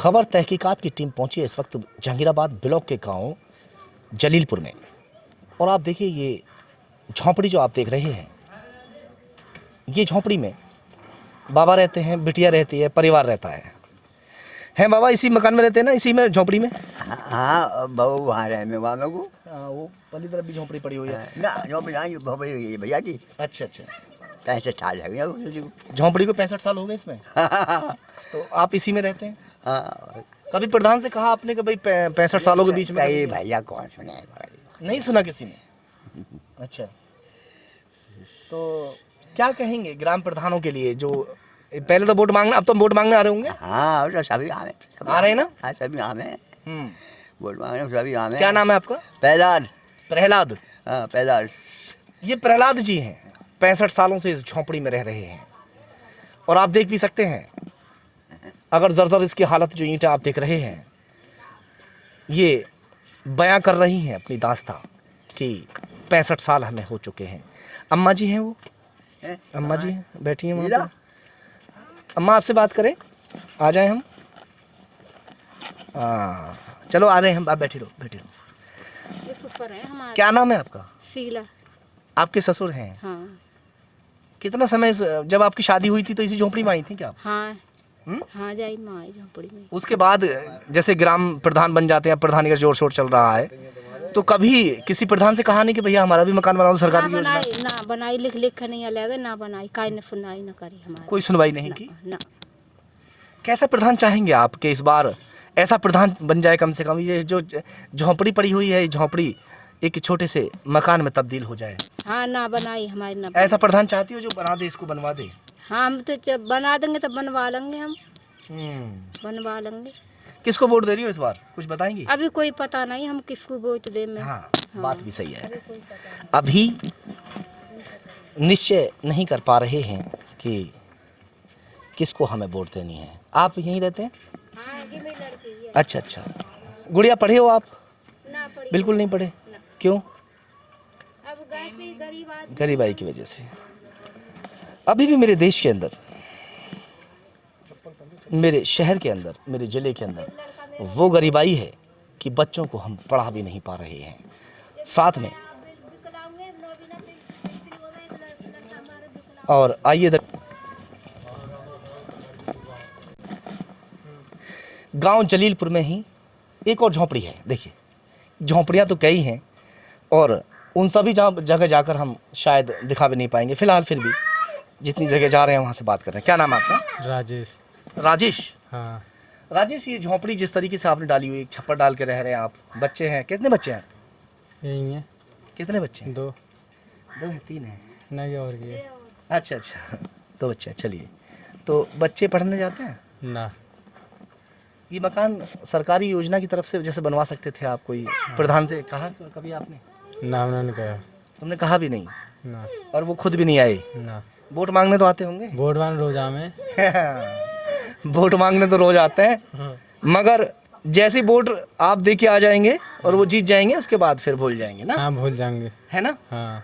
खबर तहकीकात की टीम पहुंची है इस वक्त जहांगीराबाद ब्लॉक के गांव जलीलपुर में। और आप देखिए ये झोंपड़ी जो आप देख रहे हैं, ये झोंपड़ी में बाबा रहते हैं, बिटिया रहती है, परिवार रहता है बाबा इसी मकान में रहते हैं ना, इसी में झोंपड़ी में? हाँ बहू वहाँ रहने वालों को। वो पहली तरफ भी झोंपड़ी पड़ी हुई है ना, झोंपड़ी हुई है भैया जी। अच्छा 65 साल है भैया झोंपड़ी को 65 साल हो गए इसमें। तो आप इसी में रहते हैं? हाँ। कभी प्रधान से कहा आपने कि भाई 65 सालों के बीच में? कई भैया कौन सुने है? नहीं सुना किसी ने। अच्छा, तो क्या कहेंगे ग्राम प्रधानों के लिए जो पहले तो वोट मांगना, अब तो वोट मांगने आ रहे होंगे? हाँ तो सभी आ रहे हैं ना? हाँ सभी आमे वोट मांगने, सभी आमे। क्या नाम है आपका? प्रहलाद। प्रहलाद। हाँ प्रहलाद। ये प्रहलाद जी हैं, 65 सालों से इस झोंपड़ी में रह रहे हैं। और आप देख भी सकते हैं, अगर जर्जर इसकी हालत जो ईंटें आप देख रहे हैं, ये बयां कर रही हैं अपनी दास्तां कि 65 साल हमें हो चुके हैं। अम्मा जी हैं वो, अम्मा जी हैं, बैठी हैं वहाँ पर। अम्मा आपसे बात करें, आ जाएं हम? चलो आ रहे हैं हम, आप बैठी रहो बैठी रहो। क्या नाम है आपका? शीला। आपके ससुर हैं? हाँ। कितना समय जब आपकी शादी हुई थी तो इसी झोंपड़ी में आई थी क्या आप? हाँ। हाँ जाई माँ झोंपड़ी में। उसके बाद जैसे ग्राम प्रधान बन जाते हैं, प्रधानी का जोर शोर चल रहा है, तो कभी किसी प्रधान से कहा नहीं कि भैया हमारा भी मकान बनाओ, सरकार की योजना? ना बनाई, लिख लिख कर नहीं अलग ना बनाई, काई न सुनाई न करी हमारी, कोई सुनवाई नहीं की? ना। कैसा प्रधान चाहेंगे आप कि इस बार ऐसा प्रधान बन जाए कम से कम, ये जो झोंपड़ी पड़ी हुई है, झोंपड़ी एक छोटे से मकान में तब्दील हो जाए? हाँ ना बनाई हमारी, ना ऐसा प्रधान चाहती हो जो बना दे, इसको बनवा दे? हाँ हम तो बना देंगे तो बनवा लेंगे हम। बनवा लेंगे। किसको वोट दे रही हो इस बार, कुछ बताएंगी? अभी कोई पता नहीं हम किसको वोट दे में। हाँ, बात भी सही है। अभी निश्चय नहीं कर पा रहे हैं कि किसको हमें वोट देनी है। आप यहीं रहते हैं? हाँ, ये मेरी लड़की है। अच्छा, गुड़िया पढ़े हो आप? ना पढ़ी। बिल्कुल नहीं पढ़े? क्यों? अब गरीबाई की वजह से। अभी भी मेरे देश के अंदर, मेरे शहर के अंदर, मेरे ज़िले के अंदर वो गरीबाई है कि बच्चों को हम पढ़ा भी नहीं पा रहे हैं। साथ में और आइए गांव जलीलपुर में ही एक और झोंपड़ी है। देखिए, झोंपड़ियां तो कई हैं और उन सभी जगह जाकर हम शायद दिखा भी नहीं पाएंगे। फिलहाल फिर भी जितनी जगह जा रहे हैं वहाँ से बात कर रहे हैं। क्या नाम है आपका? राजेश। राजेश? हाँ। राजेश, ये झोंपड़ी जिस तरीके से आपने डाली हुई, छप्पर डाल के रह रहे हैं आप, बच्चे हैं, कितने बच्चे हैं? यही है। कितने बच्चे हैं? 2 हैं, 3 हैं? नहीं और ये। अच्छा 2 बच्चे हैं। चलिए, तो बच्चे पढ़ने जाते हैं ना। ये मकान सरकारी योजना की तरफ से जैसे बनवा सकते थे आप, कोई प्रधान से कहा कभी आपने? ना उन्होंने कहा। तुमने कहा भी नहीं? ना। और वो खुद भी नहीं आए? ना। वोट मांगने तो आते होंगे? वोट मांग रोजा में। वोट मांगने तो रोज आते हैं, मगर जैसे वोट आप दे के आ जाएंगे और वो जीत जाएंगे, उसके बाद फिर भूल जाएंगे ना? हाँ भूल जाएंगे, है ना? हाँ।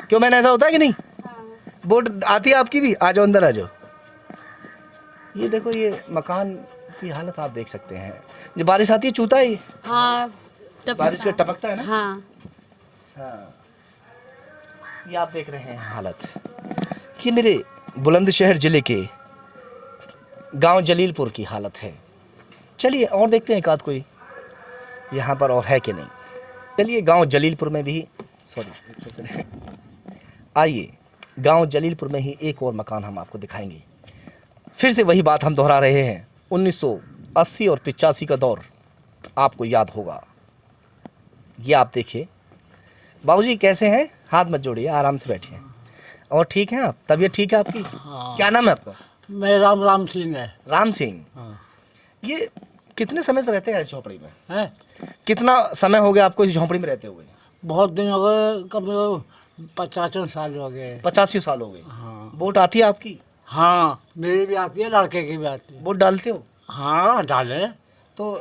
क्यों मैंने, ऐसा होता है कि नहीं? वोट आती है आपकी भी? आ जाओ अंदर आ जाओ। ये देखो, ये मकान की हालत आप देख सकते हैं। जब बारिश आती है चूता है। हाँ, बारिश का टपकता है ना? हाँ। हाँ, ये आप देख रहे हैं हालत। ये मेरे बुलंदशहर ज़िले के गांव जलीलपुर की हालत है। चलिए और देखते हैं एक आध कोई यहाँ पर और है कि नहीं। चलिए गांव जलीलपुर में भी, सॉरी, आइए गांव जलीलपुर में ही एक और मकान हम आपको दिखाएंगे। फिर से वही बात हम दोहरा रहे हैं। 1980 और 85 का दौर आपको याद होगा। ये आप देखिए। बाबूजी कैसे हैं? हाथ मत जोड़िए, आराम से बैठिए। और ठीक हैं आप? तबीयत ठीक है आपकी? हाँ। क्या नाम है आपका? मेरा राम सिंह है। राम सिंह। हाँ। ये कितने समय से रहते हैं इस झोंपड़ी में? है? कितना समय हो गया आपको इस झोंपड़ी में रहते हुए? बहुत दिन हो गए, कम 50 साल हो गए। 85 साल हो गए। हाँ। वोट आती है आपकी? हाँ, मेरी भी आती है, लड़के की भी आती है। वोट डालते हो? हाँ डाले। तो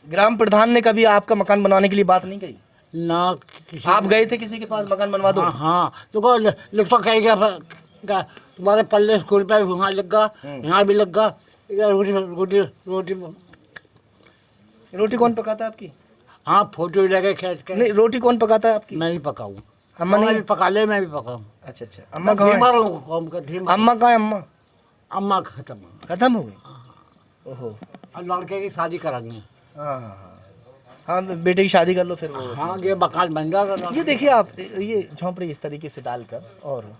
ग्राम प्रधान ने कभी आपका मकान बनवाने के लिए बात नहीं कही? ना किसी आप गए थे किसी के पास, मकान बनवा दो? हाँ हाँ, तो लिख तो कह गया तुम्हारे पल्ले स्कूल पे वहाँ लग गया, यहाँ भी लग गया, इधर रोटी रोटी रोटी रोटी कौन पकाता है आपकी? हाँ फोटो लगे खेत के। नहीं, रोटी कौन पकाता है आपकी? मैं ही पकाऊँ। अम्मा मैं नहीं? भी पका ले, मैं भी पकाऊँ। अच्छा अच्छा, अम्मा कहाँ है? धीमा रहूँ, काम का धीमा। अम्मा कहाँ है? अम्मा अम्मा खत्म। खत्म हो गई। ओहो। और लड़के की शादी करानी। हाँ हाँ हाँ, बेटे की शादी कर लो फिर वो। हाँ ये मकान बन जाएगा। ये देखिए आप, ये झोंपड़ी इस तरीके से डालकर, और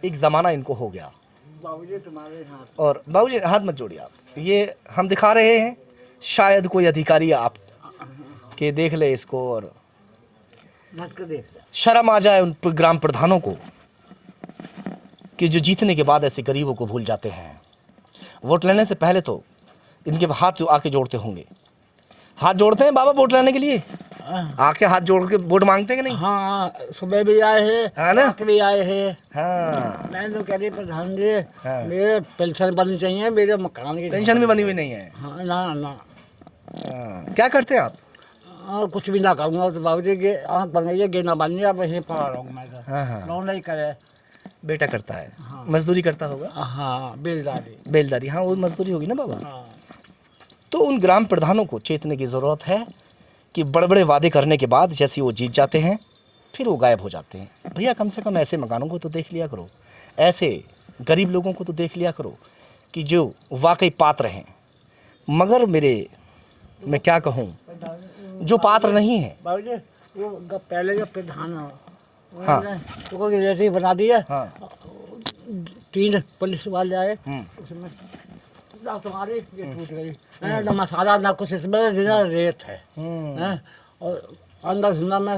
एक ज़माना इनको हो गया। बाबूजी तुम्हारे हाथ। और बाबूजी हाथ मत जोड़िए आप, ये हम दिखा रहे हैं, शायद कोई अधिकारी आप के देख ले इसको और धक्के देख। शर्म आ जाए उन ग्राम प्रधानों को कि जो जीतने के बाद ऐसे गरीबों को भूल जाते हैं। वोट लेने से पहले तो इनके हाथ आके जोड़ते होंगे। हाथ जोड़ते हैं बाबा वोट लेने के लिए? आके हाथ जोड़ के वोट मांगते हैं कि नहीं? हाँ सुबह भी आए हैं, हाँ ना? रात भी आए हैं। हाँ, मैं तो कह रही प्रधान जी, हाँ। मेरे पेंशन बननी चाहिए, मेरे मकान की। पेंशन भी बनी हुई नहीं है। हाँ ना ना। हाँ, क्या करते हैं आप? कुछ भी ना करूँगा तो बाबूजी के आँख बन गई है, गेना बन गया, बस यहीं पड़ा रहूँगा मैं तो। हाँ हाँ, लोन नहीं करे। बेटा करता है, हाँ। मजदूरी करता होगा। हाँ बेलदारी। बेलदारी, हाँ वो मजदूरी होगी ना बाबा। हाँ तो उन ग्राम प्रधानों को चेतने की ज़रूरत है कि बड़े बड़े वादे करने के बाद जैसे वो जीत जाते हैं फिर वो गायब हो जाते हैं। भैया कम से कम ऐसे मकानों को तो देख लिया करो, ऐसे गरीब लोगों को तो देख लिया करो कि जो वाकई पात्र हैं। मगर मैं क्या कहूँ, जो पात्र नहीं है। बाबूजी वो पहले जो प्रधान हो, हाँ। तो जैसे बना दिया। हाँ 3 पुलिस वाले आए, उसमें ना तुम्हारी ये टूट गई, ना मसाला ना कुछ, इसमें जितना रेत है। हैं? और अंदर सुना मैं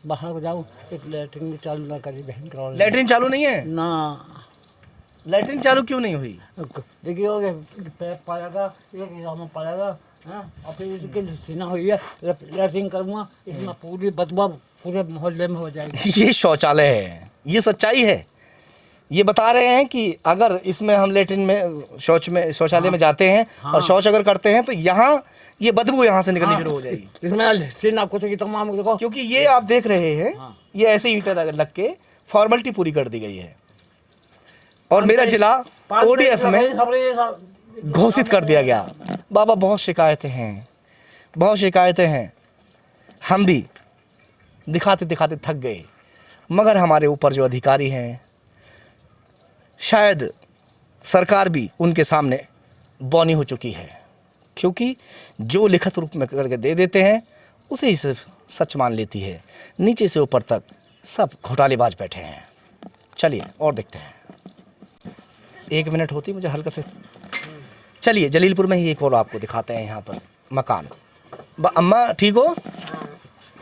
बाहर जाऊँ, एक लेटरिन भी चालू ना करी बहन करो। लैट्रिन चालू नहीं है? ना लैट्रिन चालू क्यों नहीं हुई? देखिए हो गया, पैप पड़ेगा, एक हिसाब में पड़ेगा। हैं? और फिर इसकी सीना हुई है, लेटरिन करूँगा, इसमें पूरी बदबू पूरे मोहल्ले में हो जाएगी। ये शौचालय है, ये सच्चाई है। ये बता रहे हैं कि अगर इसमें हम लेटरिन में शौचालय में जाते हैं और शौच अगर करते हैं तो यहाँ ये बदबू यहाँ से निकलनी शुरू हो जाएगी। इसमें सीना कुछ की तमाम देखो, क्योंकि ये आप देख रहे हैं, ये ऐसे ईंटें लग के फॉर्मेलिटी पूरी कर दी गई है और मेरा जिला ODF में घोषित कर दिया गया। बाबा बहुत शिकायतें हैं, बहुत शिकायतें हैं। हम भी दिखाते दिखाते थक गए, मगर हमारे ऊपर जो अधिकारी हैं, शायद सरकार भी उनके सामने बौनी हो चुकी है, क्योंकि जो लिखित रूप में करके दे देते हैं उसे ही सिर्फ सच मान लेती है। नीचे से ऊपर तक सब घोटालेबाज बैठे हैं। चलिए और देखते हैं। 1 मिनट होती मुझे हल्का से। चलिए जलीलपुर में ही एक और आपको दिखाते हैं यहाँ पर मकान। अम्मा ठीक हो?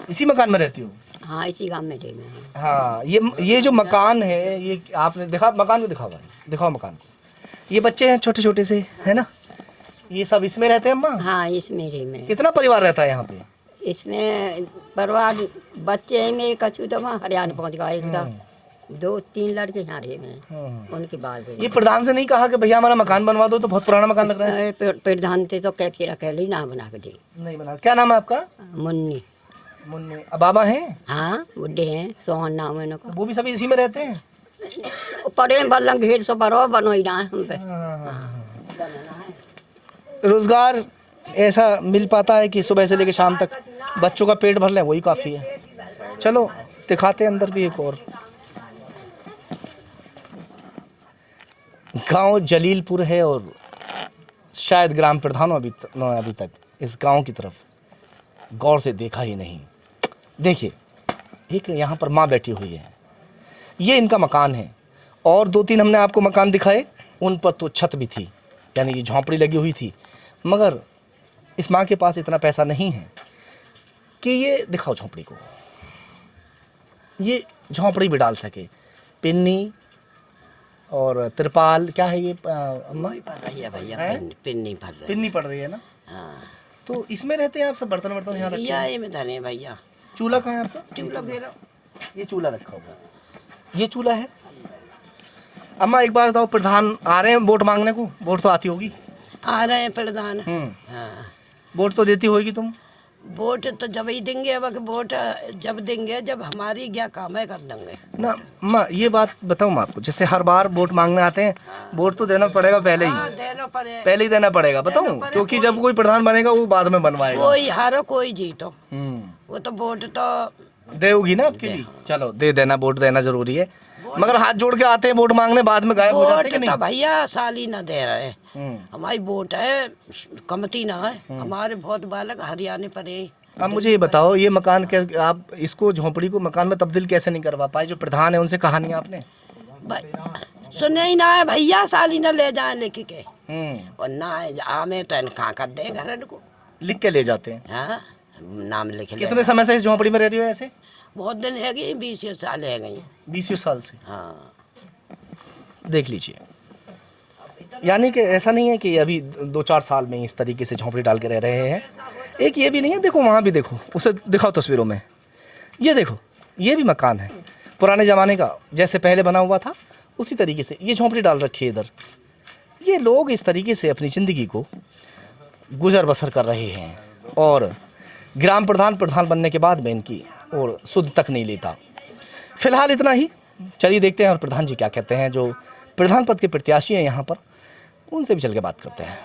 इसी मकान में रहती हो? हाँ इसी गाँव में रहते हैं। हाँ, ये जो मकान है, ये आपने देखा मकान को? दिखाओ भाई, दिखाओ मकान को। ये बच्चे हैं छोटे छोटे से, है ना? ये सब इसमें रहते हैं अम्मा? हाँ इसमें रही में। कितना परिवार रहता है यहाँ पे? इसमें परिवार बच्चे हैं मेरे, कछु तो वहाँ हरियाणा पहुँच गया, एक था 2-3 लड़के यहाँ रहे में, उनके बाद ये प्रधान से नहीं कहा कि भैया हमारा मकान बनवा दो, तो बहुत पुराना मकान लग रहा है? प्रधान थे तो कैफे रखे ली ना बना के दी। नहीं बना। क्या नाम है आपका? मुन्नी। मुन्नी। अब बाबा हैं? हाँ बुढ़े हैं, सोहन नाम है उनका। वो भी सभी इसी में रहते हैं? पड़े बल्लंग घेर सो बरो बनो ही ना है हम पे। रोजगार ऐसा मिल पाता है कि सुबह से लेकर शाम तक बच्चों का पेट भर लें, वही काफ़ी है। चलो दिखाते हैं अंदर भी एक और। गांव जलीलपुर है और शायद ग्राम प्रधानों अभी तक इस गांव की तरफ गौर से देखा ही नहीं। देखिए एक यहाँ पर माँ बैठी हुई है, ये इनका मकान है। और 2-3 हमने आपको मकान दिखाए, उन पर तो छत भी थी, यानी कि झोंपड़ी लगी हुई थी। मगर इस माँ के पास इतना पैसा नहीं है कि ये दिखाओ झोंपड़ी को, ये झोंपड़ी भी डाल सके। पिन्नी और तिरपाल, क्या है ये अम्मा? भैया पिन्नी पड़ रही। पिन्नी पड़ रही है ना? हाँ तो इसमें रहते हैं आप सब? बर्तन वर्तन यहाँ रखे हैं? ये में धरे भैया। चूल्हा कहाँ है आपका? चूल्हा घेरो। ये चूल्हा रखा हुआ है, ये चूल्हा है। अम्मा एक बात बताओ, प्रधान आ रहे हैं वोट मांगने को? वोट तो आती होगी? आ रहे हैं प्रधान। हाँ, हाँ वोट तो देती होगी तुम? वोट तो जब ही देंगे, अब वोट जब देंगे जब हमारी क्या काम है कर देंगे। ना माँ ये बात बताऊँ मैं आपको, जैसे हर बार वोट मांगने आते हैं, वोट तो देना पड़ेगा पहले ही, देना पड़े, पहले ही देना पड़ेगा, बताऊँ, क्योंकि जब कोई प्रधान बनेगा वो बाद में बनवाएगा। कोई हारो कोई जीतो, वो तो वोट तो देगी ना आपके लिए, चलो दे देना, वोट देना जरूरी है। मगर हाथ जोड़ के आते हैं वोट मांगने, बाद में गायब हो जाते वोट हैं कि तो नहीं? भैया साली ना दे रहे, हमारी वोट है कमती ना है, हमारे बहुत बालक हरियाणा पर है। अब मुझे ये बताओ, ये मकान के आप इसको झोंपड़ी को मकान में तब्दील कैसे नहीं करवा पाए? जो प्रधान है उनसे कहानी आपने सुने ही ना है भैया, साली ना ले जाए लेके के, और ना आमे तो कहाँ कर दे घर को, लिख के ले जाते हैं। हाँ नाम लिख ले। कितने समय से इस झोंपड़ी में रह रही हो ऐसे? बहुत दिन है गई, 20 साल है गई। 20 साल से? हाँ देख लीजिए, यानी कि ऐसा नहीं है कि अभी 2-4 साल में इस तरीके से झोंपड़ी डाल के रह रहे हैं। एक ये भी नहीं है, देखो वहाँ भी देखो, उसे दिखाओ तस्वीरों में, ये देखो, ये भी मकान है पुराने ज़माने का, जैसे पहले बना हुआ था उसी तरीके से ये झोंपड़ी डाल रखी है इधर। ये लोग इस तरीके से अपनी ज़िंदगी को गुजर बसर कर रहे हैं, और ग्राम प्रधान बनने के बाद में इनकी और सुध तक नहीं लेता। फिलहाल इतना ही, चलिए देखते हैं और प्रधान जी क्या कहते हैं, जो प्रधान पद के प्रत्याशी हैं यहाँ पर, उनसे भी चल के बात करते हैं।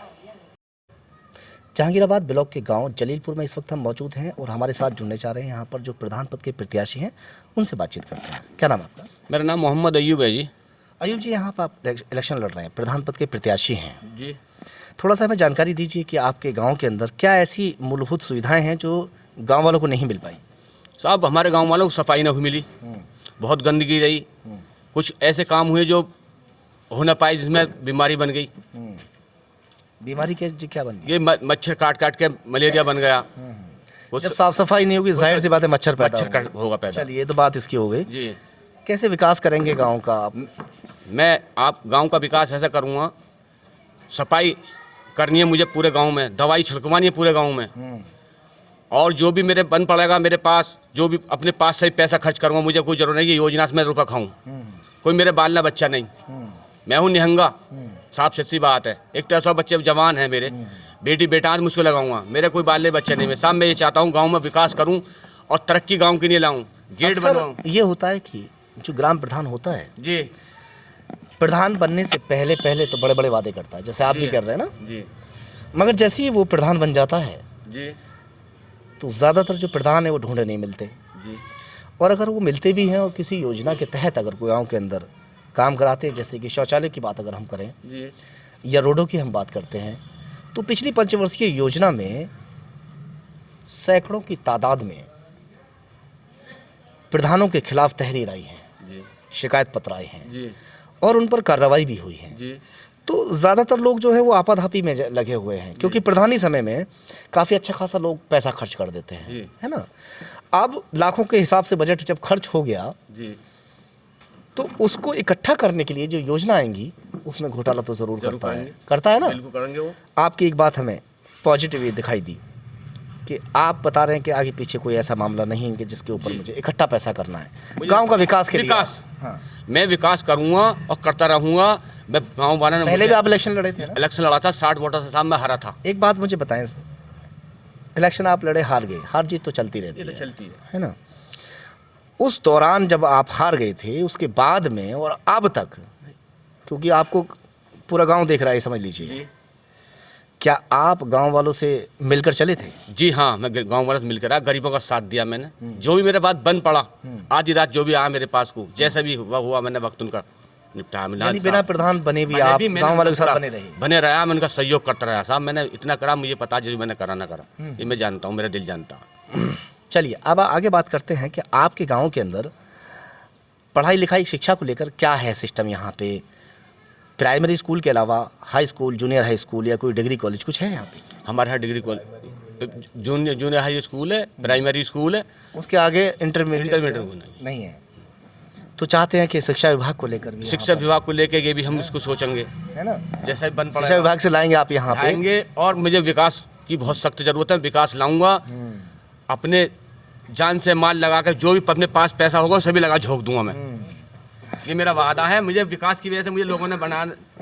जहांगीराबाद ब्लॉक के गांव जलीलपुर में इस वक्त हम मौजूद हैं और हमारे साथ जुड़ने चाह रहे हैं यहाँ पर जो प्रधान पद के प्रत्याशी हैं, उनसे बातचीत करते हैं। क्या नाम है आपका? मेरा नाम मोहम्मद अयूब है जी। अयूब जी, यहाँ पर आप इलेक्शन लड़ रहे हैं, प्रधान पद के प्रत्याशी हैं जी। थोड़ा सा हमें जानकारी दीजिए कि आपके गाँव के अंदर क्या ऐसी मूलभूत सुविधाएँ हैं जो गाँव वालों को नहीं मिल पाई? साहब हमारे गांव वालों को सफाई नहीं मिली, बहुत गंदगी रही, कुछ ऐसे काम हुए जो हो ना पाए जिसमें बीमारी बन गई। बीमारी क्या बन गई? ये मच्छर काट काट के मलेरिया बन गया। वो जब साफ सफाई नहीं होगी जाहिर सी बात है मच्छर पैदा होगा पैदा। चलिए ये तो बात इसकी हो गई। जी। कैसे विकास करेंगे गांव का आप? मैं आप गांव का विकास ऐसा करूँगा, सफाई करनी है मुझे पूरे गांव में, दवाई छिड़कवानी है पूरे गांव में, और जो भी मेरे बन पड़ेगा मेरे पास, जो भी अपने पास से पैसा खर्च करूँगा, मुझे कोई जरूरत नहीं कि योजना से मैं रुपया खाऊँ, कोई मेरे बाल ना बच्चा नहीं, मैं हूँ निहंगा, साफ सीधी बात है। एक तो 100 बच्चे जवान हैं मेरे, बेटी बेटा आज मुझको लगाऊंगा, मेरे कोई बाल बच्चे नहीं। मैं साहब मैं ये चाहता हूँ गाँव में विकास करूँ और तरक्की गाँव की नहीं लाऊँ, गेट बनवाऊँ। ये होता है कि जो ग्राम प्रधान होता है जी, प्रधान बनने से पहले तो बड़े बड़े वादे करता है, जैसे आप भी कर रहे हैं ना जी, मगर जैसे ही वो प्रधान बन जाता है जी, तो ज़्यादातर जो प्रधान है वो ढूंढे नहीं मिलते, जी, और अगर वो मिलते भी हैं और किसी योजना के तहत अगर कोई गाँव के अंदर काम कराते हैं, जैसे कि शौचालय की बात अगर हम करें जी, या रोडों की हम बात करते हैं, तो पिछली पंचवर्षीय योजना में सैकड़ों की तादाद में प्रधानों के खिलाफ तहरीर आई है, जी, शिकायत पत्र आए हैं, जी, और उन पर कार्रवाई भी हुई है। जी, तो ज़्यादातर लोग जो है वो आपाधापी में लगे हुए हैं, क्योंकि प्रधानी समय में काफ़ी अच्छा खासा लोग पैसा खर्च कर देते हैं, जी। है ना। अब लाखों के हिसाब से बजट जब खर्च हो गया जी, तो उसको इकट्ठा करने के लिए जो योजना आएंगी उसमें घोटाला तो ज़रूर करता है ना। बिल्कुल करेंगे वो। आपकी एक बात हमें पॉजिटिव दिखाई दी कि आप बता रहे हैं कि आगे पीछे कोई ऐसा मामला नहीं है कि जिसके ऊपर मुझे इकट्ठा पैसा करना है गांव का विकास के लिए। हाँ। मैं विकास करूंगा और करता रहूंगा। मैं गांव वाला ने पहले भी आप इलेक्शन लड़े थे ना? इलेक्शन लड़ा था, 60 वोटों से साहब मैं हारा था। एक बात मुझे बताएं, इलेक्शन आप लड़े, हार गए, हार जीत तो चलती रहती ये तो चलती है ना। उस दौरान जब आप हार गए थे, उसके बाद में और अब तक, क्योंकि आपको पूरा गांव देख रहा है समझ लीजिए, जी। क्या आप गांव वालों से मिलकर चले थे? जी हाँ, मैं गांव वालों से मिलकर आया, गरीबों का साथ दिया मैंने। जो भी मेरे बात बन पड़ा, आधी रात जो भी आया मेरे पास को, जैसा भी हुआ मैंने वक्त उनका निपटाया। बिना प्रधान बने भी आप गांव वालों के साथ बने रहे? मैं उनका सहयोग करता रहा साहब। मैंने इतना करा, मुझे पता जो मैंने करा ना करा, ये मैं जानता हूँ, मेरा दिल जानता। चलिए अब आगे बात करते हैं कि आपके गांव के अंदर पढ़ाई लिखाई शिक्षा को लेकर क्या है सिस्टम यहाँ पे? प्राइमरी स्कूल के अलावा high school, junior high school या कोई डिग्री कॉलेज कुछ है यहाँ पे? हमारे यहाँ degree college, junior high school है, प्राइमरी स्कूल है, उसके आगे इंटरमीडिएट नहीं है। तो चाहते हैं कि शिक्षा विभाग को लेकर भी, शिक्षा विभाग को लेकर ये भी हम इसको सोचेंगे, है ना। जैसा भी बन पड़ा शिक्षा विभाग से लाएंगे आप यहाँ पे? आएंगे, और मुझे विकास की बहुत सख्त जरूरत है। विकास लाऊंगा, अपने जान से माल लगा कर, जो भी अपने पास पैसा होगा सभी लगा झोंक दूंगा मैं। ये मेरा वादा है। मुझे विकास की वजह से मुझे लोगों ने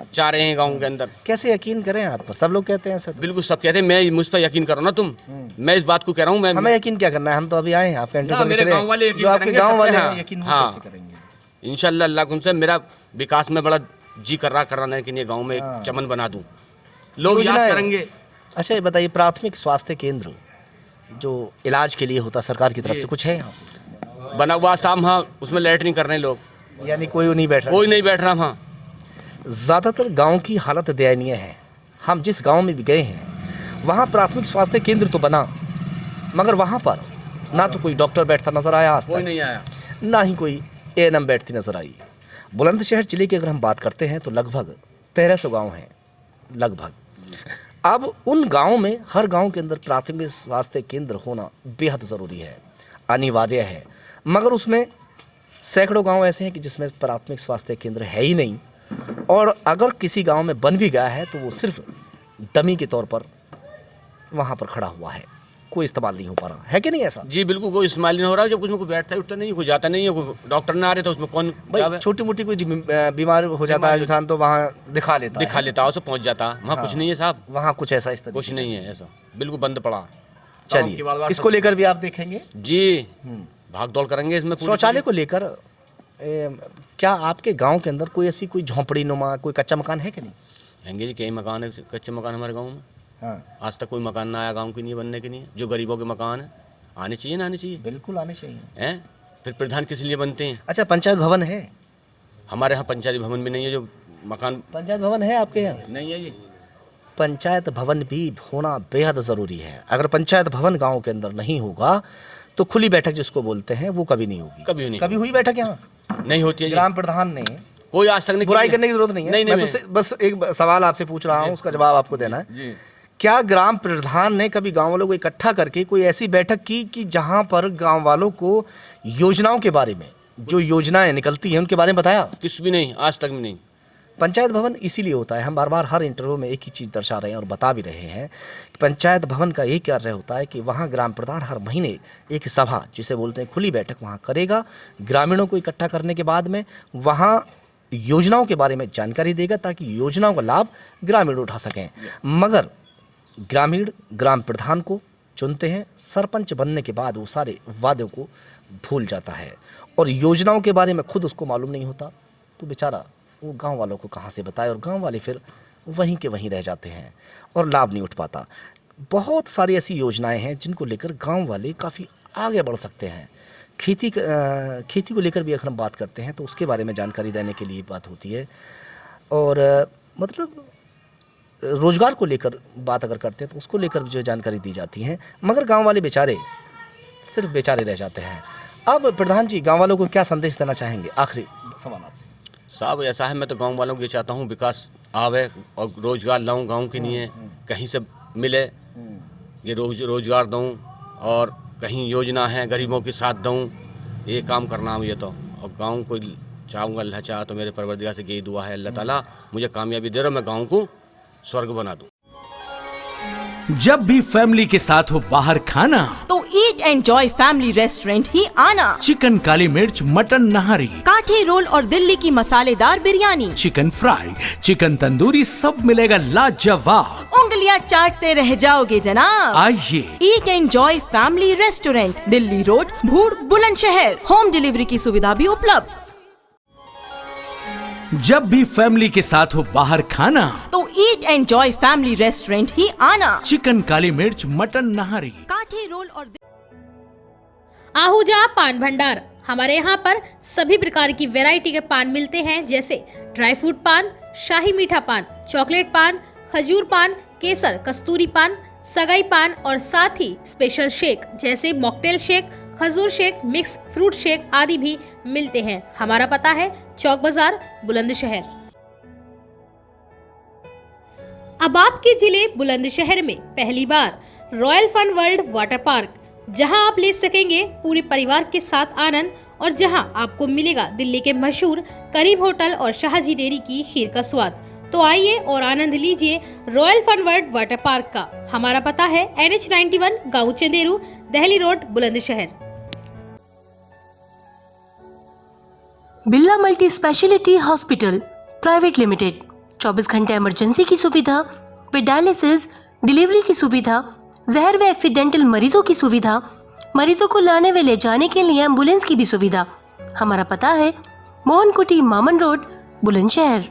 चाह रहे हैं गांव के अंदर। कैसे यकीन करें आप पर? सब लोग कहते हैं सर। बिल्कुल सब कहते हैं, मैं मुझ पर यकीन करो ना तुम, मैं इस बात को कह रहा हूँ। मैं हमें यकीन क्या करना है, हम तो अभी आए हैं आपका इंटरव्यू ना, करने मेरे चले गाँव वाले हैं। यकीन जो आपके करेंगे, गाँव सब वाले पे, हैं, हाँ, यकीन वो हाँ। कैसे करेंगे? इंशाल्लाह अल्लाह उनसे मेरा विकास में बड़ा जी कर रहा है कि ये गाँव में एक चमन बना दूँ, लोग याद योजनाएं- करेंगे। अच्छा ये बताइए, प्राथमिक स्वास्थ्य केंद्र जो इलाज के लिए होता सरकार की तरफ से, कुछ है यहाँ? बना हुआ शाम, हाँ, उसमें लैटरिन कर रहे हैं लोग, यानी कोई नहीं बैठ रहा? कोई नहीं बैठ रहा वहाँ। ज़्यादातर गांव की हालत दयनीय है। हम जिस गांव में भी गए हैं वहाँ प्राथमिक स्वास्थ्य केंद्र तो बना, मगर वहाँ पर ना तो कोई डॉक्टर बैठता नजर आया आज कोई तक, नहीं आया। ना ही कोई एएनएम बैठती नजर आई। बुलंदशहर जिले की अगर हम बात करते हैं तो लगभग 1300 गांव हैं लगभग। अब उन गांव में, हर गांव के अंदर प्राथमिक स्वास्थ्य केंद्र होना बेहद ज़रूरी है, अनिवार्य है, मगर उसमें सैकड़ों गांव ऐसे हैं कि जिसमें प्राथमिक स्वास्थ्य केंद्र है ही नहीं, और अगर किसी गांव में बन भी गया है तो वो सिर्फ डमी के तौर पर वहाँ पर खड़ा हुआ है, कोई इस्तेमाल नहीं हो पा रहा है कि नहीं ऐसा? जी बिल्कुल, कोई इस्तेमाल नहीं हो रहा है। जब कुछ में कोई बैठता है, उठता नहीं है, कोई जाता नहीं है, कोई डॉक्टर ना आ रहे तो उसमें कौन भाई छोटी मोटी कोई बीमार हो जाता है इंसान तो वहाँ दिखा लेता दिखा लेता है, उसे पहुंच जाता। वहाँ कुछ नहीं है साहब, वहाँ कुछ ऐसा इस तरह कुछ नहीं है ऐसा, बिल्कुल बंद पड़ा। चलिए इसको लेकर भी आप देखेंगे, जी भाग दौड़ करेंगे इसमें। शौचालय को लेकर क्या आपके गांव के अंदर कोई ऐसी कोई झोंपड़ी नुमा कोई कच्चा मकान है कि नहीं? हैंगे जी, कई मकान है, कच्चे मकान हमारे गाँव में। हाँ आज तक कोई मकान ना आया गाँव के लिए बनने के लिए। जो गरीबों के मकान है आने चाहिए ना, आने चाहिए बिल्कुल आने चाहिए। हैं। फिर प्रधान किस लिए बनते हैं? अच्छा पंचायत भवन है? हमारे यहाँ पंचायती भवन भी नहीं है, जो मकान पंचायत भवन है आपके यहाँ? नहीं है जी। पंचायत भवन भी होना बेहद ज़रूरी है। अगर पंचायत भवन गांव के अंदर नहीं होगा तो खुली बैठक जिसको बोलते हैं वो कभी नहीं होगी। कभी नहीं, कभी हुई बैठक यहाँ? नहीं होती है जी। ग्राम प्रधान ने, कोई आज तक नहीं। बुराई करने की जरूरत नहीं है, नहीं, मैं नहीं, तो बस एक सवाल आपसे पूछ रहा हूँ, उसका जवाब आपको देना है। जी क्या ग्राम प्रधान ने कभी गांव वालों को इकट्ठा करके कोई ऐसी बैठक की कि जहां पर गांव वालों को योजनाओं के बारे में, जो योजनाएं निकलती हैं उनके बारे में बताया? किस भी नहीं, आज तक भी नहीं। पंचायत भवन इसीलिए होता है, हम बार बार हर इंटरव्यू में एक ही चीज़ दर्शा रहे हैं और बता भी रहे हैं कि पंचायत भवन का एक कार्य होता है कि वहाँ ग्राम प्रधान हर महीने एक सभा, जिसे बोलते हैं खुली बैठक, वहाँ करेगा। ग्रामीणों को इकट्ठा करने के बाद में वहाँ योजनाओं के बारे में जानकारी देगा ताकि योजनाओं का लाभ ग्रामीण उठा सकें। मगर ग्रामीण ग्राम प्रधान को चुनते हैं, सरपंच बनने के बाद वो सारे वादों को भूल जाता है और योजनाओं के बारे में खुद उसको मालूम नहीं होता, तो बेचारा वो गांव वालों को कहाँ से बताए, और गांव वाले फिर वहीं के वहीं रह जाते हैं और लाभ नहीं उठ पाता। बहुत सारी ऐसी योजनाएं हैं जिनको लेकर गांव वाले काफ़ी आगे बढ़ सकते हैं। खेती को लेकर भी अगर हम बात करते हैं तो उसके बारे में जानकारी देने के लिए बात होती है, और मतलब रोजगार को लेकर बात अगर करते हैं तो उसको लेकर जो जानकारी दी जाती है, मगर गांव वाले बेचारे सिर्फ बेचारे रह जाते हैं। अब प्रधान जी गांव वालों को क्या संदेश देना चाहेंगे? आखिरी सवाल आपसे साहब ऐसा है, मैं तो गांव वालों को ये चाहता हूँ विकास आवे और रोजगार लाऊं गांव के लिए, कहीं से मिले ये रोजगार दूं, और कहीं योजना है गरीबों के साथ दूं, ये काम करना है ये तो। और गांव को चाहूँगा, अल्लाह चाह तो मेरे परवरदिगार से यही दुआ है, अल्लाह ताला मुझे कामयाबी दे रहा, मैं गाँव को स्वर्ग बना दूं। जब भी फैमिली के साथ हो बाहर खाना तो ईट एंजॉय फैमिली रेस्टोरेंट ही आना। चिकन काली मिर्च, मटन नहारी, काठे रोल और दिल्ली की मसालेदार biryani, chicken fry, chicken tandoori, सब मिलेगा लाजवाब। उंगलियां चाटते रह जाओगे जनाब। आइए, eat enjoy family restaurant, Delhi road, Bhood, Bulandshahr. Home delivery की सुविधा भी उपलब्ध। जब भी फैमिली के साथ हो बाहर खाना तो ईट एंजॉय फैमिली रेस्टोरेंट ही आना। चिकन काली मिर्च, मटन नहारी, काठे रोल और आहूजा पान भंडार। हमारे यहाँ पर सभी प्रकार की वैरायटी के पान मिलते हैं, जैसे ड्राई फ्रूट पान, शाही मीठा पान, चॉकलेट पान, खजूर पान, केसर, कस्तूरी पान, सगाई पान और साथ ही स्पेशल शेक जैसे मॉकटेल शेक, खजूर शेक, मिक्स फ्रूट शेक आदि भी मिलते हैं। हमारा पता है चौक बाजार, बुलंदशहर। अब आपके जिले बुलंदशहर में पहली बार royal fun world water park, जहां आप ले सकेंगे पूरे परिवार के साथ आनंद, और जहां आपको मिलेगा दिल्ली के मशहूर करीम होटल और शाहजी डेयरी की खीर का स्वाद। तो आइए और आनंद लीजिए royal fun world water park का। हमारा पता है NH91, गाँव Chanderu, Delhi road, Bulandshahr. Birla multi speciality hospital private limited, 24 घंटे इमरजेंसी की सुविधा, फिर डायलिसिस, डिलीवरी की सुविधा, जहर व एक्सीडेंटल मरीजों की सुविधा, मरीजों को लाने व ले जाने के लिए एम्बुलेंस की भी सुविधा। हमारा पता है मोहन कुटी, मामन रोड, बुलंदशहर।